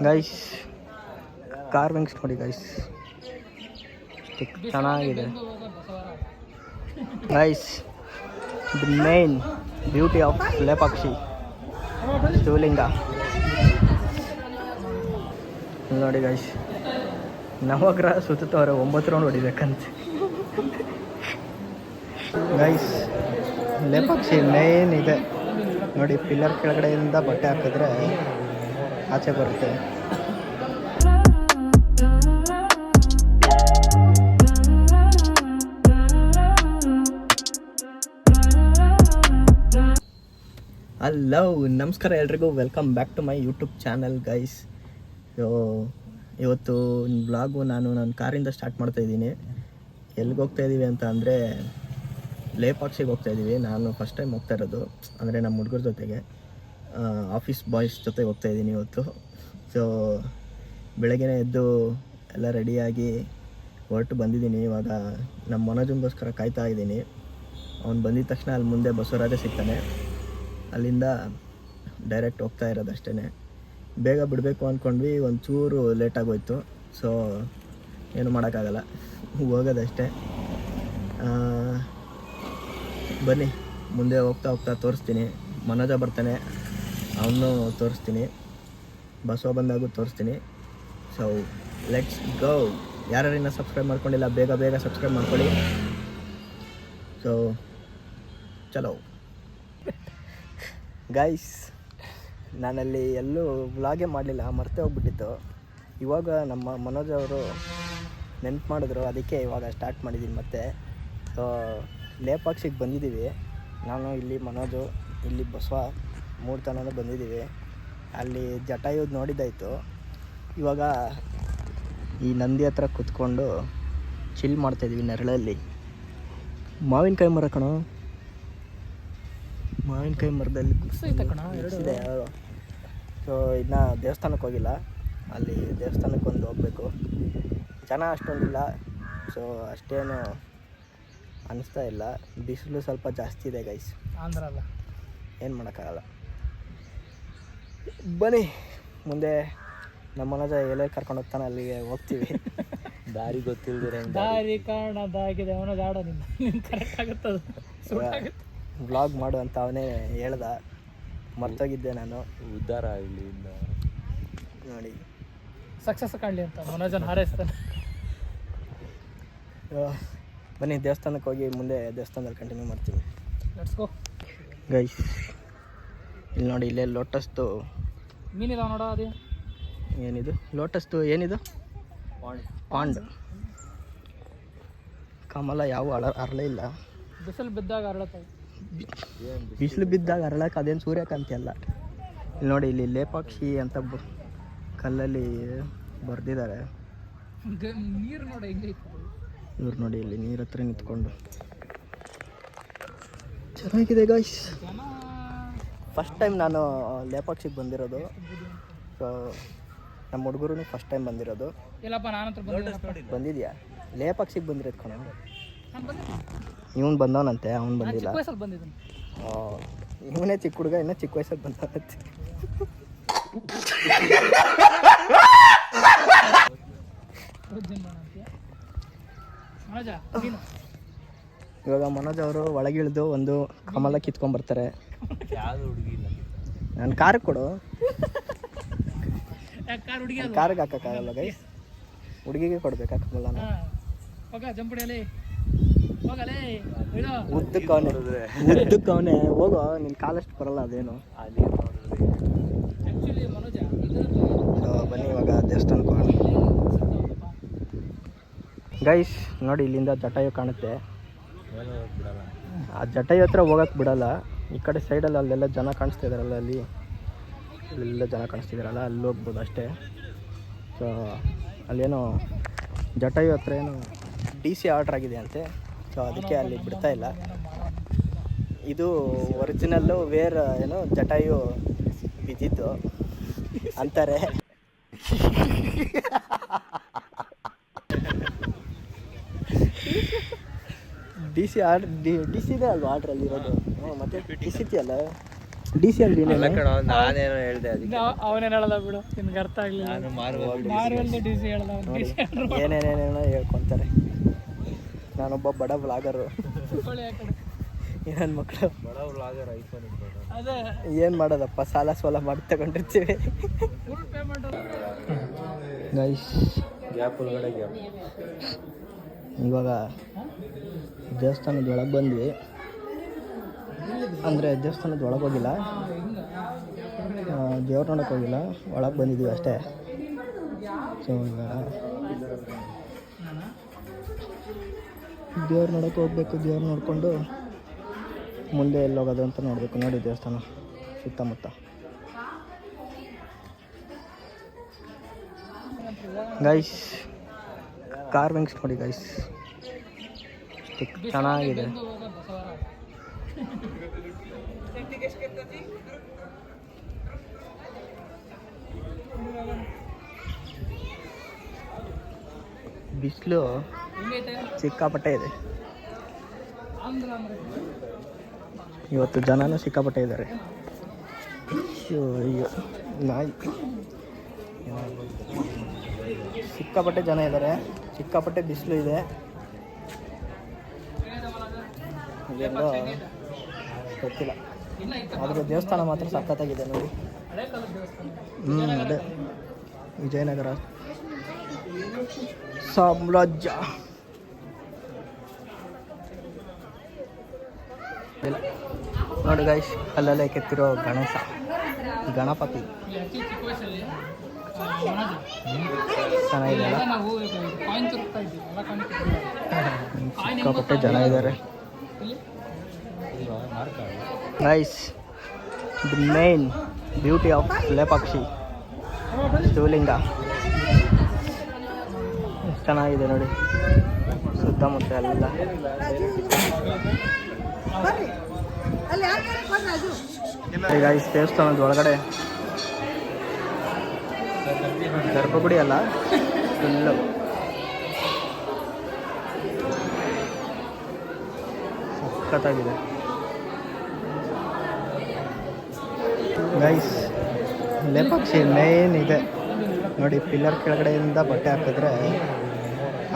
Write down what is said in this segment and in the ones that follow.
Guys carvings ನೋಡಿ guys, ಚೆನ್ನಾಗಿದೆ guys. The main beauty of Lepakshi Shivling ನೋಡಿ ಗೈಸ್. ನವಗ್ರಹ ಸುತ್ತವ್ರೆ 9 ರೌಂಡ್ ಹೊಡಿಬೇಕಂತೆ ಗೈಸ್. ಲೇಪಾಕ್ಷಿ ಮೇನ್ ಇದೆ ನೋಡಿ, ಪಿಲ್ಲರ್ ಕೆಳಗಡೆಯಿಂದ ಬಟ್ಟೆ ಹಾಕಿದ್ರೆ ಆಚೆ ಬರುತ್ತೆ. ಹಲೋ ನಮಸ್ಕಾರ ಎಲ್ರಿಗೂ, welcome back to my YouTube channel guys. So ಇವತ್ತು ಬ್ಲಾಗು ನನ್ನ ಕಾರಿಂದ ಸ್ಟಾರ್ಟ್ ಮಾಡ್ತಾಯಿದ್ದೀನಿ. ಎಲ್ಲಿಗೆ ಹೋಗ್ತಾಯಿದ್ದೀವಿ ಅಂತ ಅಂದರೆ ಲೇಪಾಕ್ಷಿಗೆ ಹೋಗ್ತಾಯಿದ್ದೀವಿ. ನಾನು ಫಸ್ಟ್ ಟೈಮ್ ಹೋಗ್ತಾ ಇರೋದು, ಅಂದರೆ ನಮ್ಮ ಹುಡುಗರ ಜೊತೆಗೆ, ಆಫೀಸ್ ಬಾಯ್ಸ್ ಜೊತೆ ಹೋಗ್ತಾಯಿದ್ದೀನಿ ಇವತ್ತು. ಸೊ ಬೆಳಗ್ಗೆ ಎದ್ದು ಎಲ್ಲ ರೆಡಿಯಾಗಿ ಹೊರಟು ಬಂದಿದ್ದೀನಿ. ಇವಾಗ ನಮ್ಮ ಮನೋಜಂಗೋಸ್ಕರ ಕಾಯ್ತಾ ಇದ್ದೀನಿ. ಅವ್ನು ಬಂದಿದ ತಕ್ಷಣ ಅಲ್ಲಿ ಮುಂದೆ ಬಸವರಾಜ ಸಿಗ್ತಾನೆ, ಅಲ್ಲಿಂದ ಡೈರೆಕ್ಟ್ ಹೋಗ್ತಾ ಇರೋದು ಅಷ್ಟೇ. ಬೇಗ ಬಿಡಬೇಕು ಅಂದ್ಕೊಂಡ್ವಿ, ಒಂಚೂರು ಲೇಟಾಗೋಯ್ತು. ಸೊ ಏನು ಮಾಡೋಕ್ಕಾಗಲ್ಲ, ಹೋಗೋದಷ್ಟೇ. ಬನ್ನಿ ಮುಂದೆ ಹೋಗ್ತಾ ತೋರಿಸ್ತೀನಿ. ಮನೋಜ ಬರ್ತಾನೆ, ಅವನು ತೋರಿಸ್ತೀನಿ, ಬಸವ ಬಂದಾಗೂ ತೋರಿಸ್ತೀನಿ. So let's go. ಯಾರು ಇನ್ನೂ ಸಬ್ಸ್ಕ್ರೈಬ್ ಮಾಡ್ಕೊಂಡಿಲ್ಲ ಬೇಗ ಸಬ್ಸ್ಕ್ರೈಬ್ ಮಾಡ್ಕೊಳ್ಳಿ. ಸೊ ಚಲೋ ಗೈಸ್. ನಾನಲ್ಲಿ ಎಲ್ಲೂ ವ್ಲಾಗೇ ಮಾಡಲಿಲ್ಲ, ಮರ್ತೇ ಹೋಗ್ಬಿಟ್ಟಿತ್ತು. ಇವಾಗ ನಮ್ಮ ಮನೋಜ್ ಅವರು ನೆನ್ಪು ಮಾಡಿದ್ರು, ಅದಕ್ಕೆ ಇವಾಗ ಸ್ಟಾರ್ಟ್ ಮಾಡಿದ್ದೀನಿ ಮತ್ತೆ. ಸೊ ಲೇಪಾಕ್ಷಿಗೆ ಬಂದಿದ್ದೀವಿ ನಾನು, ಇಲ್ಲಿ ಮನೋಜು, ಇಲ್ಲಿ ಬಸವ, 3 ತನೂ ಬಂದಿದ್ದೀವಿ. ಅಲ್ಲಿ ಜಟಾಯುದು ನೋಡಿದ್ದಾಯಿತು. ಇವಾಗ ಈ ನಂದಿ ಹತ್ರ ಕೂತ್ಕೊಂಡು ಚಿಲ್ ಮಾಡ್ತಾಯಿದ್ದೀವಿ ನೆರಳಲ್ಲಿ. ಮಾವಿನಕಾಯಿ ಮರ ಕಣೋ, ಮಾವಿನಕಾಯಿ ಮರದಲ್ಲಿ ಇದೆ. ಸೊ ಇನ್ನು ದೇವಸ್ಥಾನಕ್ಕೆ ಹೋಗಿಲ್ಲ, ಅಲ್ಲಿ ದೇವಸ್ಥಾನಕ್ಕೊಂದು ಹೋಗಬೇಕು. ಜನ ಅಷ್ಟೊಂದಿಲ್ಲ, ಸೊ ಅಷ್ಟೇನು ಅನಿಸ್ತಾ ಇಲ್ಲ. ಬಿಸಿಲು ಸ್ವಲ್ಪ ಜಾಸ್ತಿ ಇದೆ ಗೈಸ್, ಆಂಧ್ರ ಅಲ್ಲ, ಏನು ಮಾಡೋಕ್ಕಾಗಲ್ಲ. ಬನ್ನಿ ಮುಂದೆ ನಮ್ಮ ಮನೋಜ ಎಲೆ ಕರ್ಕೊಂಡು ಹೋಗ್ತಾನೆ, ಅಲ್ಲಿಗೆ ಹೋಗ್ತೀವಿ. ದಾರಿ ಗೊತ್ತಿಲ್ಲದಿರ ದಾರಿ ಕಾರಣದಾಗಿದೆ ಅವನ ಜಾಡ ಕರೆಕ್ಟ್ ಆಗುತ್ತದೆ. ವ್ಲಾಗ್ ಮಾಡು ಅಂತ ಅವನೇ ಹೇಳ್ದ, ಮರ್ತೋಗಿದ್ದೆ ನಾನು. ಉದ್ಧಾರ ಆಗಲಿ ನೋಡಿ, ಸಕ್ಸಸ್ ಕಾಣಲಿ ಅಂತ ಮನೋಜನ್ ಹಾರೈಸ್ತಾನೆ. ಬನ್ನಿ ದೇವಸ್ಥಾನಕ್ಕೆ ಹೋಗಿ ಮುಂದೆ ದೇವಸ್ಥಾನದಲ್ಲಿ ಕಂಟಿನ್ಯೂ ಮಾಡ್ತೀನಿ. Let's go guys. ಇಲ್ಲಿ ನೋಡಿ, ಇಲ್ಲೇ ಲೋಟಸ್ದು ಮೀನಿಲ್ಲ ನೋಡ. ಅದೇ ಏನಿದು ಲೋಟಸ್ದು, ಏನಿದು ಪಾಂಡ್. ಕಮಲ ಯಾವ ಅರಳೇ ಇಲ್ಲ. ಬಿಸಿಲು ಬಿದ್ದಾಗ ಅರಳತ್ತೆ, ಬಿಸಿಲು ಬಿದ್ದಾಗ ಅರಳಕ್ಕೆ. ಅದೇನು ಸೂರ್ಯಕಾಂತಿ ಅಲ್ಲ. ಇಲ್ಲಿ ನೋಡಿ, ಇಲ್ಲಿ ಲೇಪಾಕ್ಷಿ ಅಂತ ಕಲ್ಲಲ್ಲಿ ಬರೆದಿದ್ದಾರೆ. ನೀರು ನೋಡಿ ಹೆಂಗೈತೆ. ಇವ್ರು ನೋಡಿ ಇಲ್ಲಿ ನೀರು ಹತ್ರ ನಿಂತ್ಕೊಂಡು, ಚೆನ್ನಾಗಿದೆ ಗಾಯ್ಸ್. ಫಸ್ಟ್ ಟೈಮ್ ನಾನು ಲೇಪಾಕ್ಷಿಗೆ ಬಂದಿರೋದು. ಸೊ ನಮ್ಮ ಹುಡುಗರು ಫಸ್ಟ್ ಟೈಮ್ ಬಂದಿರೋದು. ಬಂದಿದ್ಯಾ? ಲೇಪಾಕ್ಷಿಗೆ ಬಂದಿರೋದು ಕಣ. ಇವನು ಬಂದವನಂತೆ, ಅವನು ಬಂದಿಲ್ಲ. ಇವನೇ ಚಿಕ್ಕ ಹುಡುಗ, ಇನ್ನೂ ಚಿಕ್ಕ ವಯಸ್ಸಲ್ಲಿ ಬಂದವನಂತೆ. ಇವಾಗ ಮನೋಜ್ ಅವರು ಒಳಗಿಳಿದು ಒಂದು ಕಮಲ ಕಿತ್ಕೊಂಡ್ಬರ್ತಾರೆ. ನಾನು ಕಾರ್ ಕೊಡು, ಕಾರ್ಗೆ ಹಾಕೋಕ್ಕಾಗಲ್ಲ ಗೈಸ್, ಹುಡುಗಿಗೆ ಕೊಡ್ಬೇಕಾ ಕಮಲನ. ಉದ್ದಕ್ಕವನೇ ಹೋಗೋ, ನಿನ್ನ ಕಾಲಷ್ಟು ಬರಲ್ಲ ಅದೇನು. ಸೊ ಬನ್ನಿ ಇವಾಗ ದೇವಸ್ಥಾನಕ್ಕೆ ಹೋಗೋಣ ಗೈಸ್. ನೋಡಿ ಇಲ್ಲಿಂದ ಜಟಾಯು ಕಾಣುತ್ತೆ. ಆ ಜಟಾಯು ಹತ್ರ ಹೋಗಕ್ಕೆ ಬಿಡಲ್ಲ. ಈ ಕಡೆ ಸೈಡಲ್ಲಿ ಅಲ್ಲೆಲ್ಲ ಜನ ಕಾಣಿಸ್ತಿದಾರಲ್ಲ, ಅಲ್ಲೆಲ್ಲ ಜನ ಕಾಣಿಸ್ತಿದಾರಲ್ಲ, ಅಲ್ಲಿ ಹೋಗ್ಬೋದು ಅಷ್ಟೇ. ಸೊ ಅಲ್ಲೇನೋ ಜಟಾಯು ಹತ್ರ ಏನೋ DC ಆರ್ಡ್ರ್ ಆಗಿದೆ ಅಂತೆ. ಸೊ ಅದಕ್ಕೆ ಅಲ್ಲಿ ಬಿಡ್ತಾ ಇಲ್ಲ. ಇದು ಒರಿಜಿನಲ್ಲು, ಏನೋ ಜಟಾಯು ಬಿದ್ದಿದ್ದು ಅಂತಾರೆ. DC ಇದೆ ಅಲ್ವಾ ಆರ್ಡ್ರಲ್ಲಿ ಇರೋದು. ಮತ್ತು ಡಿಸಿಟಿ ಅಲ್ಲ, ಡಿ ಸಿ ಅಲ್ಲಿ ನಾನೇನೋ ಹೇಳ್ದೆ ಅದಕ್ಕೆ ಅವನೇನು ಹೇಳಲ್ಲ ಬಿಡು, ನಿನ್ಗೆ ಅರ್ಥ ಆಗಲಿಲ್ಲ. ನಾನು ಮಾರ್ವಲ್ ಡಿ ಸಿ ಹೇಳಲ್ಲ ಅವ್ನು. ಏನೇನೇನೇನೋ ಹೇಳ್ಕೊತಾರೆ. ನಾನೊಬ್ಬ ಬಡ ಬ್ಲಾಗರು. ನನ್ನ ಮಕ್ಕಳು ಬಡ ವ್ಲಾಗರ್ ಐಫೋನ್ ಅದೇ ಏನು ಮಾಡೋದಪ್ಪ, ಸಾಲ ಸೋಲ ಮಾಡಿ ತಗೊಂಡಿರ್ತೀವಿ. ಫುಲ್ ಪೇಮೆಂಟ್ ಗೈಸ್ ಗ್ಯಾಪ್ ಒಳಗಡೆ ಗ್ಯಾಪ್. ಇವಾಗ ದೇವಸ್ಥಾನದ ಒಳಗೆ ಬಂದ್ವಿ. ಅಂದರೆ ದೇವಸ್ಥಾನದ ಒಳಗೆ ಹೋಗಿಲ್ಲ, ದೇವ್ರು ನೋಡೋಕೆ ಹೋಗಿಲ್ಲ, ಒಳಗೆ ಬಂದಿದ್ದೀವಿ ಅಷ್ಟೇ. ಸೊ ಇವಾಗ ದೇವ್ರು ನೋಡೋಕೆ ಹೋಗ್ಬೇಕು. ದೇವ್ರು ನೋಡಿಕೊಂಡು ಮುಂದೆ ಎಲ್ಲಿ ಹೋಗೋದು ಅಂತ ನೋಡಬೇಕು. ನೋಡಿ ದೇವಸ್ಥಾನ ಸುತ್ತಮುತ್ತ. ಗೈಸ್ ಕಾರ್ವಿಂಗ್ಸ್ ನೋಡಿ ಗೈಸ್, ಚೆನ್ನಾಗಿದೆ. ಬಿಸಿಲು ಸಿಕ್ಕಾಪಟ್ಟೆ ಇದೆ ಇವತ್ತು. ಜನನೂ ಸಿಕ್ಕಾಪಟ್ಟೆ ಇದ್ದಾರೆ. ಅಯ್ಯೋ ನಾಯಿ, ಸಿಕ್ಕಾಪಟ್ಟೆ ಜನ ಇದ್ದಾರೆ, ಸಿಕ್ಕಾಪಟ್ಟೆ ಬಿಸಿಲು ಇದೆ. ಇದೆಲ್ಲ ಗೊತ್ತಿಲ್ಲ, ಆದರೆ ದೇವಸ್ಥಾನ ಮಾತ್ರ ಸಖತ್ತಾಗಿದೆ ನೋಡಿ. ಅದೇ ವಿಜಯನಗರ ಸಾಮ್ರಾಜ್ಯ. ನೋಡಿ ಗೈಸ್, ಅಲ್ಲಲ್ಲೇ ಕೆತ್ತಿರೋ ಗಣೇಶ, ಗಣಪತಿ ಚೆನ್ನಾಗಿದೆ. ಸಿಕ್ಕಾಪಟ್ಟೆ ಜನ ಇದ್ದಾರೆ guys. The main beauty of Lepakshi Shivling ಚೆನ್ನಾಗಿದೆ ನೋಡಿ. ಸುತ್ತಮುತ್ತ ಎಲ್ಲ ಗೈಸ್ ದೇವಸ್ಥಾನದ ಒಳಗಡೆ ಗರ್ಭಗುಡಿ ಅಲ್ಲ, ಫುಲ್ಲು ಸಖತ್ತಾಗಿದೆ ಗೈಸ್. ಲೇಪಾಕ್ಷಿ ಮೇನ್ ಇದೆ ನೋಡಿ, ಪಿಲ್ಲರ್ ಕೆಳಗಡೆಯಿಂದ ಬಟ್ಟೆ ಹಾಕಿದ್ರೆ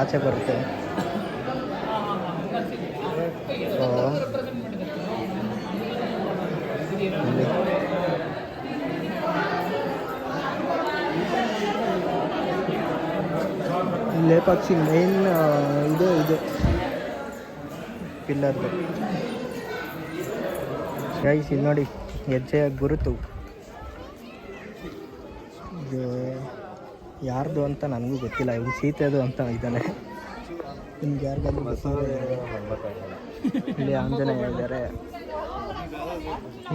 ಆಚೆ ಬರುತ್ತೆ. ಸೊ ಲೇಪಾಕ್ಷಿ ಮೇನ್ ಇದು ಪಿಲ್ಲರ್ದು ಗೈಸ್. ಇದು ನೋಡಿ ಹೆಜ್ಜೆಯ ಗುರುತು. ಇದು ಯಾರ್ದು ಅಂತ ನನಗೂ ಗೊತ್ತಿಲ್ಲ, ಇವು ಸೀತೆದು ಅಂತ ಇದ್ದಾನೆ. ನಿಮ್ಗೆ ಯಾರಿಗಾದ್ರೂ ಗೊತ್ತಿದೆ? ಇಲ್ಲಿ ಆಂಜನೇಯ ಇದ್ದಾರೆ.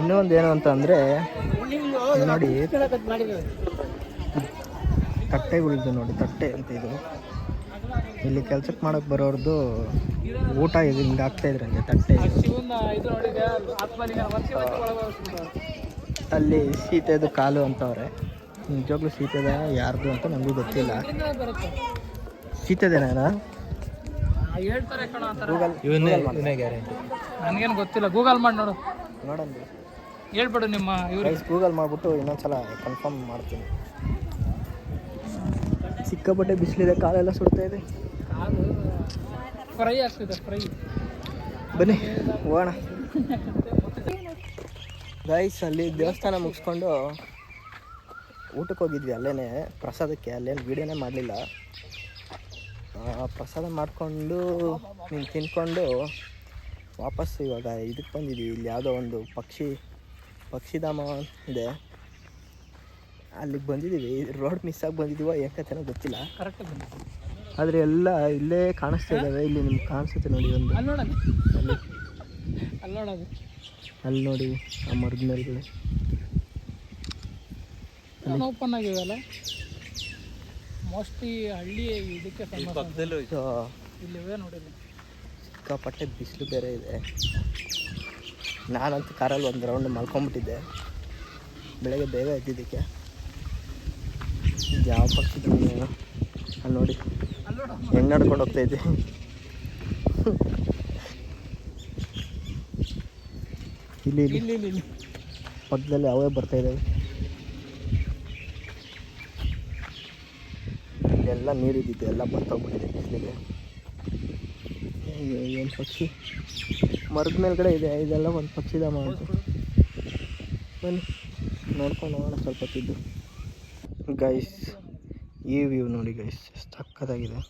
ಇನ್ನೊಂದೇನು ಅಂತ ಅಂದರೆ ನೋಡಿ, ತಟ್ಟೆಗಳಿದ್ದು ನೋಡಿ, ತಟ್ಟೆ ಅಂತ ಇದು. ಇಲ್ಲಿ ಕೆಲ್ಸಕ್ಕೆ ಮಾಡೋಕ್ಕೆ ಬರೋರ್ದು ಊಟ ಇದು ಹಿಂಗೆ ಆಗ್ತಾಯಿದ್ರಂತೆ ತಟ್ಟೆ. ಅಲ್ಲಿ ಸೀತೆದು ಕಾಲು ಅಂತವ್ರೆ. ನಿಜವಾಗ್ಲೂ ಸೀತೆದ ಯಾರ್ದು ಅಂತ ನನಗೂ ಗೊತ್ತಿಲ್ಲ. ಸೀತೆದೇನಾ ಹೇಳ್ತಾರೆ ಕಣ ಗೂಗಲ್ ಗ್ಯಾರಂಟಿ. ನನಗೇನು ಗೊತ್ತಿಲ್ಲ, ಗೂಗಲ್ ಮಾಡಿ ನೋಡು, ನೋಡೋಣ ಹೇಳ್ಬಿಡು ನಿಮ್ಮ ಇವ್ರಿಗೆ. ಗೂಗಲ್ ಮಾಡಿಬಿಟ್ಟು ಇನ್ನೊಂದ್ಸಲ ಕನ್ಫರ್ಮ್ ಮಾಡ್ತೀನಿ. ಸಿಕ್ಕಾಪಟ್ಟೆ ಬಿಸಿಲಿದೆ, ಕಾಲೆಲ್ಲ ಸುಡ್ತಾ ಇದೆ. ಫ್ರೈ ಆಗ್ತಿದೆ, ಫ್ರೈ. ಬನ್ನಿ ಹೋಗೋಣ ಗೈಸ್. ಅಲ್ಲಿ ದೇವಸ್ಥಾನ ಮುಗಿಸ್ಕೊಂಡು ಊಟಕ್ಕೆ ಹೋಗಿದ್ವಿ, ಅಲ್ಲೇ ಪ್ರಸಾದಕ್ಕೆ. ಅಲ್ಲೇನು ವೀಡಿಯೋನೇ ಮಾಡಲಿಲ್ಲ. ಪ್ರಸಾದ ಮಾಡಿಕೊಂಡು ತಿನ್ಕೊಂಡು ವಾಪಸ್ ಇವಾಗ ಇದಕ್ಕೆ ಬಂದಿದ್ದೀವಿ. ಇಲ್ಲಿ ಯಾವುದೋ ಒಂದು ಪಕ್ಷಿಧಾಮ ಇದೆ, ಅಲ್ಲಿಗೆ ಬಂದಿದ್ದೀವಿ. ರೋಡ್ ಮಿಸ್ ಆಗಿ ಬಂದಿದ್ದೀವೋ ಏಕತೆನೋ ಗೊತ್ತಿಲ್ಲ, ಆದರೆ ಎಲ್ಲ ಇಲ್ಲೇ ಕಾಣಿಸ್ತಾ ಇದ್ದಾವೆ. ಇಲ್ಲಿ ನಿಮ್ಗೆ ಕಾಣಿಸುತ್ತೆ ನೋಡಿ, ಒಂದು ಅಲ್ಲಿ ನೋಡಿ ಆ ಮರದ ಮೇಲ್ಗಡೆ ಓಪನ್ ಆಗಿವೆಲ್ಲ. ಮೋಸ್ಟ್ಲಿ ಹಳ್ಳಿ ಇದಕ್ಕೆ ಇಲ್ಲಿವೆ ನೋಡಿದ್ವಿ. ಸಿಕ್ಕಾಪಟ್ಟೆ ಬಿಸಿಲು ಬೇರೆ ಇದೆ. ನಾನಂತೂ ಕಾರಲ್ಲಿ ಒಂದು ರೌಂಡ್ ಮಲ್ಕೊಂಬಿಟ್ಟಿದ್ದೆ ಬೆಳಗ್ಗೆ ಬೇಗ ಎದ್ದಿದ್ದಕ್ಕೆ. ಯಾವ ಪಕ್ಷಿ ಅಲ್ಲಿ ನೋಡಿ ಹೆಂಗೆ ನಡ್ಕೊಂಡು ಹೋಗ್ತಾಯಿದ್ದೆ. ಇಲ್ಲಿ ಪಕ್ಕದಲ್ಲಿ ಅವೇ ಬರ್ತಾ ಇದ್ದಾವೆ. ಇಲ್ಲೆಲ್ಲ ನೀರಿದ್ದಿದ್ದು ಎಲ್ಲ ಬರ್ತೋಗ್ಬಿಟ್ಟಿದೆ ಬಿಸಿಲಿಗೆ. ಏನು ಪಕ್ಷಿ ಮರದ ಮೇಲ್ಗಡೆ ಇದೆ, ಇದೆಲ್ಲ ಒಂದು ಪಕ್ಷಿಧಾಮ ಅಂತ. ಬನ್ನಿ ನೋಡ್ಕೊಂಡು ಹೋಗೋಣ ಸ್ವಲ್ಪ ಹೊತ್ತಿದ್ದು. ಗೈಸ್ ಈ ವ್ಯೂ ನೋಡಿ ಗೈಸ್, ಸಕ್ಕತ್ತಾಗಿದೆ.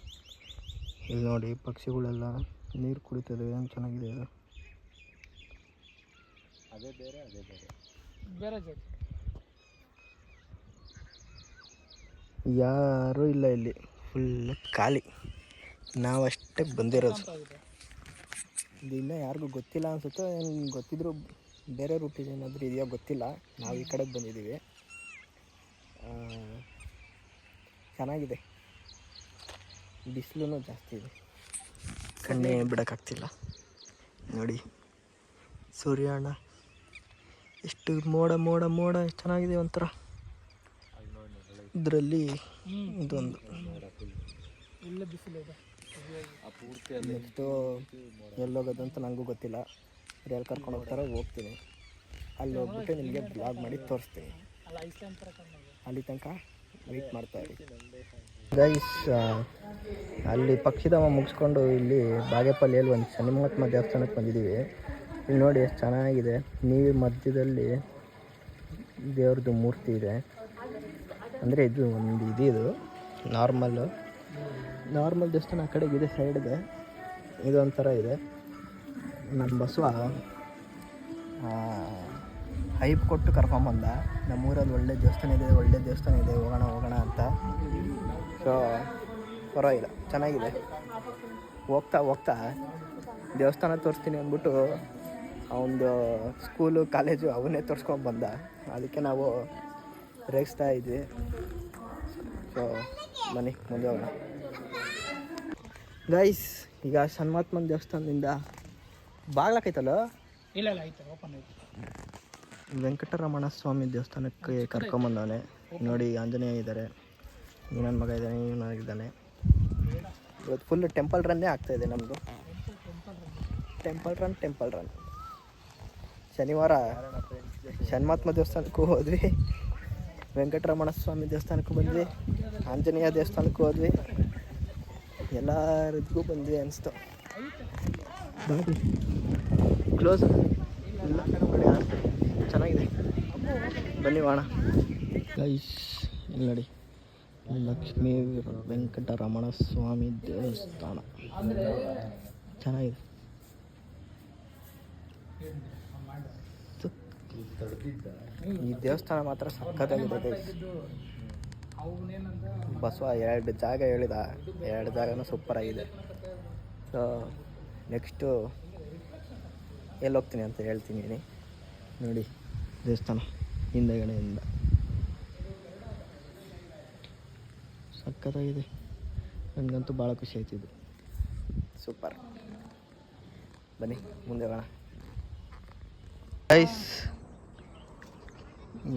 ಇಲ್ಲಿ ನೋಡಿ ಪಕ್ಷಿಗಳೆಲ್ಲ ನೀರು ಕುಡಿತದೆ, ಏನು ಚೆನ್ನಾಗಿದೆ ಇದು. ಅದೇ ಬೇರೆ ಅದೇ ಬೇರೆ. ಬೇರೆ ಜಾತಿ. ಯಾರೂ ಇಲ್ಲ ಇಲ್ಲಿ, ಫುಲ್ ಖಾಲಿ. ನಾವಷ್ಟೇ ಬಂದಿರೋದು. ಇದು ಇನ್ನೂ ಯಾರಿಗೂ ಗೊತ್ತಿಲ್ಲ ಅನಿಸುತ್ತೆ, ಏನು ಗೊತ್ತಿದ್ರು ಬೇರೆ ರೂಟ್ ಏನಾದರೂ ಇದೆಯೋ ಗೊತ್ತಿಲ್ಲ. ನಾವು ಈ ಕಡೆಗೆ ಬಂದಿದ್ದೀವಿ. ಚೆನ್ನಾಗಿದೆ, ಬಿಸಿಲು ಜಾಸ್ತಿ ಇದೆ, ಕಣ್ಣೇ ಬಿಡೋಕ್ಕಾಗ್ತಿಲ್ಲ. ನೋಡಿ ಸೂರ್ಯಣ್ಣ ಎಷ್ಟು ಮೋಡ ಮೋಡ ಮೋಡ ಚೆನ್ನಾಗಿದೆ ಒಂಥರ. ಇದರಲ್ಲಿ ಇದೊಂದು ಇಲ್ಲೇ ಬಿಸಿಲಿದೆ. ನೆಕ್ಸ್ಟು ಎಲ್ಲೋಗೋದಂತ ನನಗೂ ಗೊತ್ತಿಲ್ಲ. ಎಲ್ಲಿ ಕರ್ಕೊಂಡು ಹೋಗ್ತಾರೋ ಹೋಗ್ತೀನಿ. ಅಲ್ಲಿ ಹೋಗ್ಬಿಟ್ಟು ನಿಮಗೆ ಬ್ಲಾಗ್ ಮಾಡಿ ತೋರಿಸ್ತೀನಿ. ಅಲ್ಲ ಐಸ್ಲ್ಯಾಂಡ್ ಥರ ಕಣ್ಣು. ಅಲ್ಲಿ ತನಕ ವೆಯ್ಟ್ ಮಾಡ್ತಾಯಿರಿ ಗೈಸ್. ಅಲ್ಲಿ ಪಕ್ಷಿಧಾಮ ಮುಗಿಸ್ಕೊಂಡು ಇಲ್ಲಿ ಬಾಗೇಪಲ್ಲಿಯಲ್ಲಿ ಒಂದು ಶನಿ ಮಹಾತ್ಮ ದೇವಸ್ಥಾನಕ್ಕೆ ಬಂದಿದ್ದೀವಿ. ಇಲ್ಲಿ ನೋಡಿ ಎಷ್ಟು ಚೆನ್ನಾಗಿದೆ. ನೀರು ಮಧ್ಯದಲ್ಲಿ ದೇವ್ರದ್ದು ಮೂರ್ತಿ ಇದೆ. ಅಂದರೆ ಇದು ಒಂದು ಇದು ನಾರ್ಮಲ್ ದೇವಸ್ಥಾನ ಆ ಕಡೆಗಿದೆ, ಸೈಡ್ಗೆ ಇದೊಂಥರ ಇದೆ. ನಮ್ಮ ಬಸವ ಹೈಪ್ ಕೊಟ್ಟು ಕರ್ಕೊಂಬಂದ, ನಮ್ಮೂರಲ್ಲಿ ಒಳ್ಳೆ ದೇವಸ್ಥಾನ ಇದೆ, ಹೋಗೋಣ ಅಂತ. ಸೊ ಪರವಾಗಿಲ್ಲ, ಚೆನ್ನಾಗಿದೆ. ಹೋಗ್ತಾ ದೇವಸ್ಥಾನ ತೋರಿಸ್ತೀನಿ ಅಂದ್ಬಿಟ್ಟು ಅವನದು ಸ್ಕೂಲು ಕಾಲೇಜು ಅವನ್ನೇ ತೋರಿಸ್ಕೊಂಡು ಬಂದ. ಅದಕ್ಕೆ ನಾವು ರೇಗಿಸ್ತಾ ಇದ್ವಿ. ಸೊ ಬನ್ನಿ ಮುಂದೆ ಹೋಗೋಣ ಗೈಸ್. ಈಗ ಶನ್ಮಾತ್ಮನ ದೇವಸ್ಥಾನದಿಂದ ಬಾಗ್ಲಾಕೈತಲ್ಲ, ಇಲ್ಲ ಐತೆ, ಓಪನ್ ಐತೆ. ವೆಂಕಟರಮಣ ಸ್ವಾಮಿ ದೇವಸ್ಥಾನಕ್ಕೆ ಕರ್ಕೊಂಬಂದವನೆ. ನೋಡಿ ಆಂಜನೇಯ ಇದ್ದಾರೆ, ನನ್ನ ಮಗ ಇದ್ದಾನೆ, ಇವನಾಗಿದ್ದಾನೆ. ಇವತ್ತು ಫುಲ್ ಟೆಂಪಲ್ ರನ್ನೇ ಆಗ್ತಾಯಿದೆ ನಮ್ಮದು. Temple run. ಶನಿವಾರ ಶನ್ಮಾತ್ಮ ದೇವಸ್ಥಾನಕ್ಕೂ ಹೋದ್ವಿ, ವೆಂಕಟರಮಣ ಸ್ವಾಮಿ ದೇವಸ್ಥಾನಕ್ಕೂ ಬಂದ್ವಿ, ಆಂಜನೇಯ ದೇವಸ್ಥಾನಕ್ಕೂ ಹೋದ್ವಿ, ಎಲ್ಲರಿಗೂ ಬಂದ್ವಿ ಅನಿಸ್ತು. ಕ್ಲೋಸ್ ಚೆನ್ನಾಗಿದೆ, ಬನ್ನಿ ಹೋಣ ಗೈಸ್. ಇಲ್ಲಿ ನೋಡಿ ಲಕ್ಷ್ಮೀ ವೆಂಕಟರಮಣ ಸ್ವಾಮಿ ದೇವಸ್ಥಾನ ಚೆನ್ನಾಗಿದೆ. ಈ ದೇವಸ್ಥಾನ ಮಾತ್ರ ಸಖತ್ತಾಗಿದೆ ಗೈಸ್. ಬಸವ 2 ಜಾಗ ಹೇಳಿದ, 2 ಜಾಗನೂ ಸೂಪರಾಗಿದೆ. ಸೊ ನೆಕ್ಸ್ಟು ಎಲ್ಲಿ ಹೋಗ್ತೀನಿ ಅಂತ ಹೇಳ್ತೀನಿ. ನೋಡಿ ದೇವಸ್ಥಾನ ಹಿಂದಗಡೆಯಿಂದ ಸಖತ್ತಾಗಿದೆ. ನನಗಂತೂ ಭಾಳ ಖುಷಿ ಆಯ್ತಿದ್ದು, ಸೂಪರ್. ಬನ್ನಿ ಮುಂದೆ ಹೋಗೋಣ ಗೈಸ್.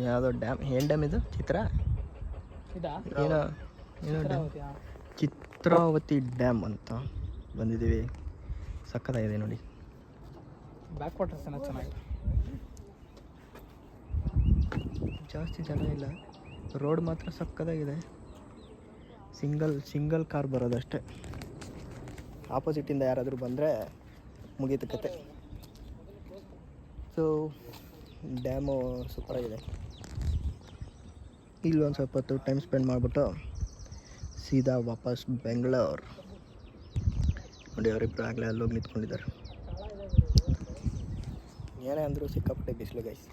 ಯಾವುದೋ ಡ್ಯಾಮ್, ಏನು ಡ್ಯಾಮ್ ಇದು? ಏನೋ ಡ್ಯಾಮ್, ಚಿತ್ರಾವತಿ ಡ್ಯಾಮ್ ಅಂತ ಬಂದಿದ್ದೀವಿ. ಸಖತ್ತಾಗಿದೆ ನೋಡಿ. ಬ್ಯಾಕ್ ವಾಟರ್ಸ್ ಚೆನ್ನಾಗಿದೆ. ಜಾಸ್ತಿ ಜನ ಇಲ್ಲ, ರೋಡ್ ಮಾತ್ರ ಸಕ್ಕತ್ತಾಗಿದೆ. Single car ಬರೋದಷ್ಟೇ. ಆಪೋಸಿಟಿಂದ ಯಾರಾದರೂ ಬಂದರೆ ಮುಗೀತು ಕತೆ. ಸೊ ಡ್ಯಾಮು ಸೂಪರಾಗಿದೆ. ಇಲ್ಲಿ ಒಂದು ಸ್ವಲ್ಪ ಹೊತ್ತು ಟೈಮ್ ಸ್ಪೆಂಡ್ ಮಾಡಿಬಿಟ್ಟು ಸೀದಾ ವಾಪಸ್ ಬೆಂಗಳೂರು. ನೋಡಿ ಅವರಿಬ್ಬರು ಆಗಲೇ ಅಲ್ಲೋಗಿ ನಿಂತ್ಕೊಂಡಿದ್ದಾರೆ. ಏನೇ ಅಂದರೂ ಸಿಕ್ಕಾಪಟ್ಟೆ ಬಿಸಿಲು ಗೈಸ್.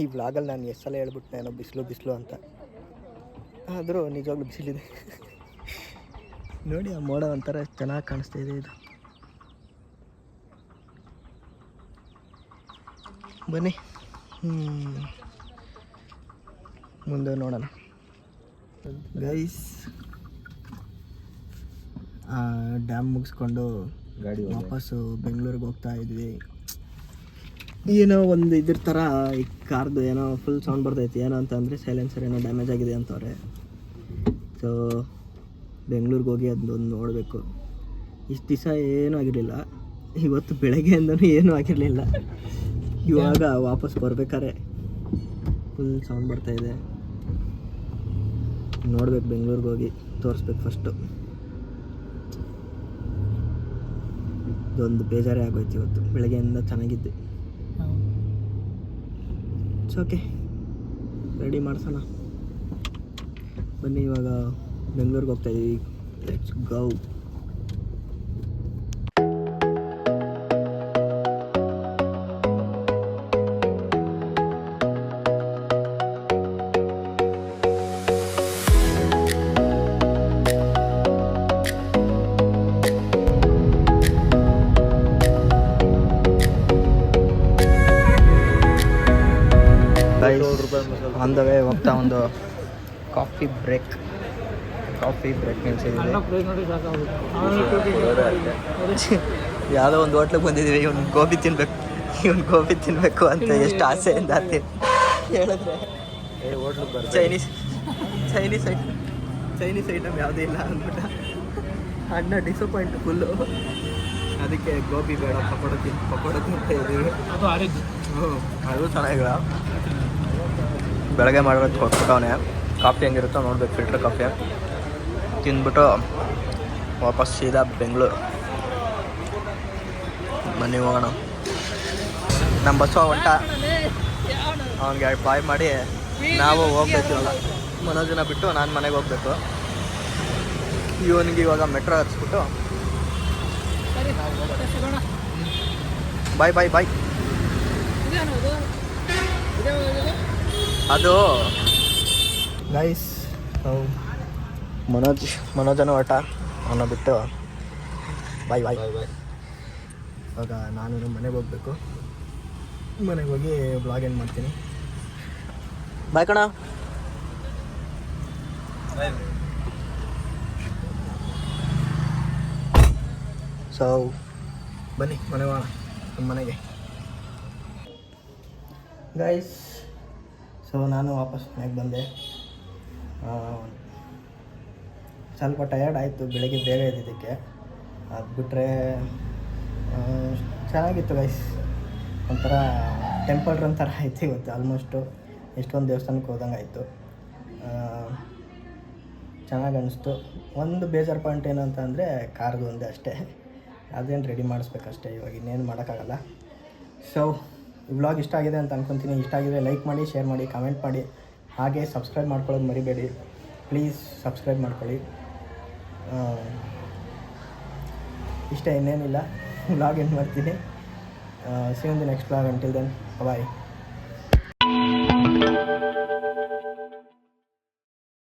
ಈ ವ್ಲಾಗಲ್ಲಿ ನಾನು ಎಷ್ಟು ಸಲ ಹೇಳ್ಬಿಟ್ಟು ಏನೋ ಬಿಸಿಲು ಅಂತ, ಆದರೂ ನಿಜವಾಗ್ಲೂ ಬಿಸಿಲಿದೆ. ನೋಡಿ ಆ ಮೋಡ ಒಂಥರ ಚೆನ್ನಾಗಿ ಕಾಣಿಸ್ತಾ ಇದೆ. ಇದು ಬನ್ನಿ ಮುಂದೆ ನೋಡೋಣ ಗೈಸ್. ಡ್ಯಾಮ್ ಮುಗಿಸ್ಕೊಂಡು ವಾಪಸ್ಸು ಬೆಂಗಳೂರಿಗೆ ಹೋಗ್ತಾ ಇದ್ವಿ. ಏನೋ ಒಂದು ಇದ್ರ ಥರ ಈ ಕಾರ್ದು ಏನೋ ಫುಲ್ ಸೌಂಡ್ ಬರ್ತೈತಿ. ಏನೋ ಅಂತಂದರೆ ಸೈಲೆನ್ಸರ್ ಏನೋ ಡ್ಯಾಮೇಜ್ ಆಗಿದೆ ಅಂತವ್ರೆ. ಸೊ ಬೆಂಗಳೂರಿಗೆ ಹೋಗಿ ಅದೊಂದು ನೋಡಬೇಕು. ಇಷ್ಟು ದಿವಸ ಏನೂ ಆಗಿರಲಿಲ್ಲ, ಇವತ್ತು ಬೆಳಗ್ಗೆಯಿಂದನೂ ಏನೂ ಆಗಿರಲಿಲ್ಲ. ಇವಾಗ ವಾಪಸ್ ಬರ್ಬೇಕಾರೆ ಫುಲ್ ಸೌಂಡ್ ಬರ್ತಾ ಇದೆ. ನೋಡ್ಬೇಕು, ಬೆಂಗಳೂರಿಗೆ ಹೋಗಿ ತೋರಿಸ್ಬೇಕು ಫಸ್ಟು. ಇದೊಂದು ಬೇಜಾರೇ ಆಗೋಯ್ತು ಇವತ್ತು, ಬೆಳಗ್ಗೆಯಿಂದ ಚೆನ್ನಾಗಿದ್ದೆ. ಇಟ್ಸ್ ಓಕೆ, ರೆಡಿ ಮಾಡಿಸೋಣ ಬನ್ನಿ. ಇವಾಗ ಬೆಂಗಳೂರಿಗೆ ಹೋಗ್ತಾಯಿದ್ದೀವಿ. Let's go. On the way ಹೋಗ್ತಾ ಒಂದು ಕಾಫಿ ಬ್ರೇಕ್ ನಿಲ್ಸಿದ್ದೀವಿ. ಯಾವುದೋ ಒಂದು ಹೋಟ್ಲಿಗೆ ಬಂದಿದ್ದೀವಿ. ಇವ್ನು ಗೋಬಿ ತಿನ್ನಬೇಕು ಅಂತ ಎಷ್ಟು ಆಸೆಯಿಂದ ಹೇಳಿದ್ರೆ ಚೈನೀಸ್ ಐಟಮ್ ಯಾವುದೂ ಇಲ್ಲ ಅಂದ್ಬಿಟ್ಟು ಅಣ್ಣ ಡಿಸಪಾಯಿಂಟ್ ಫುಲ್ಲು. ಅದಕ್ಕೆ ಗೋಬಿ ಬೇಡ, ಪಕೋಡ ತಿಂತ ಇದ್ದೀವಿ. ಅದು ಚೆನ್ನಾಗಿಲ್ಲ. ಬೆಳಗ್ಗೆ ಮಾಡಿರೋದು ಕೊಟ್ಬಿಟ್ಟವನೇ. ಕಾಫಿ ಹೆಂಗಿರುತ್ತೋ ನೋಡ್ಬೇಕು, ಫಿಲ್ಟರ್ ಕಾಫಿ ತಿಂದ್ಬಿಟ್ಟು ವಾಪಸ್ ಸೀದಾ ಬೆಂಗಳೂರು. ಬನ್ನಿ ಹೋಗೋಣ. ನಮ್ಮ ಬಸ್ಸು ಹೊಂಟ, ಅವ್ನಿಗೆ ಬಾಯ್ ಮಾಡಿ ನಾವು ಹೋಗ್ಬೇಕು. ಇವಾಗ ಮನೋಜನ ಬಿಟ್ಟು ನಾನು ಮನೆಗೆ ಹೋಗ್ಬೇಕು. ಇವನಿಗೆ ಇವಾಗ ಮೆಟ್ರೋ ಹತ್ಸ್ಬಿಟ್ಟು ಬಾಯ್. ಅದು ಗೈಸ್, ನಾವು ಮನೋಜನ ಹೊರಟ, ಅವನ್ನ ಬಿಟ್ಟು ಬಾಯ್. ಇವಾಗ ನಾನು ಮನೆಗೆ ಹೋಗ್ಬೇಕು. ಮನೆಗೆ ಹೋಗಿ ಬ್ಲಾಗ್ ಏನು ಮಾಡ್ತೀನಿ. ಬಾಯ್ ಕಣ. ಸೊ ಬನ್ನಿ ಮನೆಗೆ ಹೋಗೋಣ, ನಮ್ಮ ಮನೆಗೆ ಗೈಸ್. ಸೊ ನಾನು ವಾಪಸ್ ಮನೆಗೆ ಬಂದೆ. ಸ್ವಲ್ಪ ಟಯರ್ಡ್ ಆಯಿತು ಬೆಳಗ್ಗೆ ಬೇಗ ಇದ್ದಿದ್ದಕ್ಕೆ. ಅದು ಬಿಟ್ಟರೆ ಚೆನ್ನಾಗಿತ್ತು ಗೈಸ್. ಒಂಥರ ಟೆಂಪಲ್ ರನ್ ಥರ ಆಯ್ತು ಇವತ್ತು. ಆಲ್ಮೋಸ್ಟು ಎಷ್ಟೊಂದು ದೇವಸ್ಥಾನಕ್ಕೆ ಹೋದಂಗೆ ಆಯಿತು. ಚೆನ್ನಾಗಿ ಅನಿಸ್ತು. ಒಂದು ಬೇಜಾರು ಪಾಯಿಂಟ್ ಏನು ಅಂತ ಅಂದರೆ ಕಾರ್ದು ಒಂದೇ ಅಷ್ಟೇ. ಅದೇನು ರೆಡಿ ಮಾಡಿಸ್ಬೇಕಷ್ಟೇ. ಇವಾಗ ಇನ್ನೇನು ಮಾಡೋಕ್ಕಾಗಲ್ಲ. ಸೊ ಈ ವ್ಲಾಗ್ ಇಷ್ಟ ಆಗಿದೆ ಅಂತ ಅಂದ್ಕೊತೀನಿ. ಇಷ್ಟ ಆಗಿದ್ರೆ ಲೈಕ್ ಮಾಡಿ, ಶೇರ್ ಮಾಡಿ, ಕಮೆಂಟ್ ಮಾಡಿ. ಹಾಗೆ ಸಬ್ಸ್ಕ್ರೈಬ್ ಮಾಡ್ಕೊಳ್ಳೋದು ಮರಿಬೇಡಿ. ಪ್ಲೀಸ್ ಸಬ್ಸ್ಕ್ರೈಬ್ ಮಾಡ್ಕೊಳ್ಳಿ. ಇಷ್ಟ, ಇನ್ನೇನಿಲ್ಲ. ವ್ಲಾಗ್ ಎಂಡ್ ಮಾಡ್ತೀನಿ. See you in the next vlog. Until then bye.